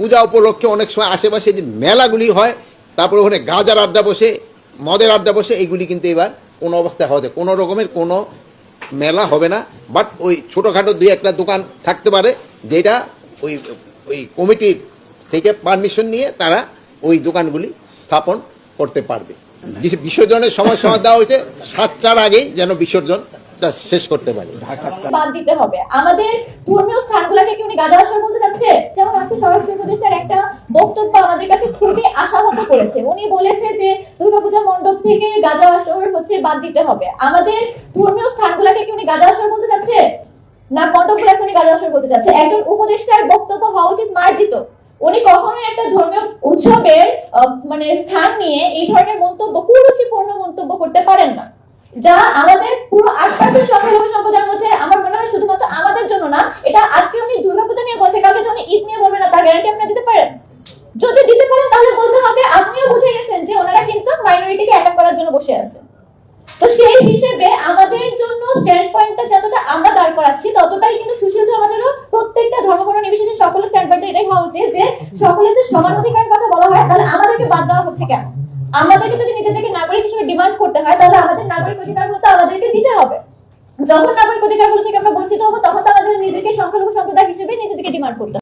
পূজা উপলক্ষে অনেক সময় আশেপাশে যে মেলাগুলি হয়, তারপরে ওখানে গাজার আড্ডা বসে, মদের আড্ডা বসে, এইগুলি কিন্তু এবার কোনো অবস্থায় হবে, কোনো রকমের কোনো মেলা হবে না। বাট ওই ছোটোখাটো দুই একটা দোকান থাকতে পারে, যেটা ওই ওই কমিটির থেকে পারমিশন নিয়ে তারা ওই দোকানগুলি স্থাপন করতে পারবে। বিসর্জনের সময়সীমা দেওয়া হয়েছে 7টার আগেই যেন বিসর্জনটা শেষ করতে পারে। বাদ দিতে হবে। আমাদের ধর্মীয় স্থানগুলোকে কি উনি গাঁজা আসর বলতে চাচ্ছে? যেমন আজকে স্বরাষ্ট্র উপদেষ্টার একটা বক্তব্য আমাদের কাছে খুবই আশাহত করেছে। উনি বলেছে যে দুর্গাপূজা মণ্ডপ থেকে গাঁজা আসর হচ্ছে বাদ দিতে হবে। আমাদের ধর্মীয় স্থানগুলোকে কি উনি গাঁজা আসর বলতে চাচ্ছে, না মণ্ডপগুলোকে উনি গাঁজা আসর বলতে চাচ্ছে? একজন উপদেষ্টার বক্তব্য হওয়া উচিত মার্জিত। উনি কখনোই একটা ধর্মীয় উৎসবের মানে স্থান নিয়ে এই ধরনের মন্তব্য, কুরুচিপূর্ণ মন্তব্য করতে পারেন না, যা আমাদের পুরো 8% সংখ্যালঘু সম্প্রদায়ের মধ্যে আমার মনে হয় শুধুমাত্র আমাদের জন্য না, এটা আজকে উনি দুর্গাপূজা নিয়ে বলছে, কালকে যখন ঈদ নিয়ে বলবে না, তার গ্যারান্টি আপনি দিতে পারেন? যদি দিতে পারেন তাহলে বলতে হবে আপনিও বুঝে গেছেন যে ওনারা কিন্তু মাইনরিটিকে অ্যাটাক করার জন্য বসে আছে। তো সেই হিসেবে আমাদের জন্য স্ট্যান্ড পয়েন্টটা যতটা আমরা দাঁড় করাচ্ছি, ততটাই কিন্তু সুশীল সমাজেরও প্রত্যেকটা ধর্মবর্ণ নির্বিশেষে সকলের স্ট্যান্ড পয়েন্ট এটাই হওয়া উচিত যে সকলের যে সমান অধিকারের কথা বলা হয়, তাহলে আমাদেরকে বাদ দেওয়া হচ্ছে কেন? আমাদেরকে যদি নিজেদেরকে নাগরিক হিসেবে ডিমান্ড করতে হয়, তাহলে আমাদের নাগরিক অধিকারগুলো তো আমাদেরকে দিতে হবে। যখন নাগরিক অধিকারগুলো থেকে আমরা বঞ্চিত হবো, তখন তো আমাদের নিজেকে সংখ্যালঘু সম্প্রদায় হিসেবে নিজেদেরকে ডিমান্ড করতে হবে।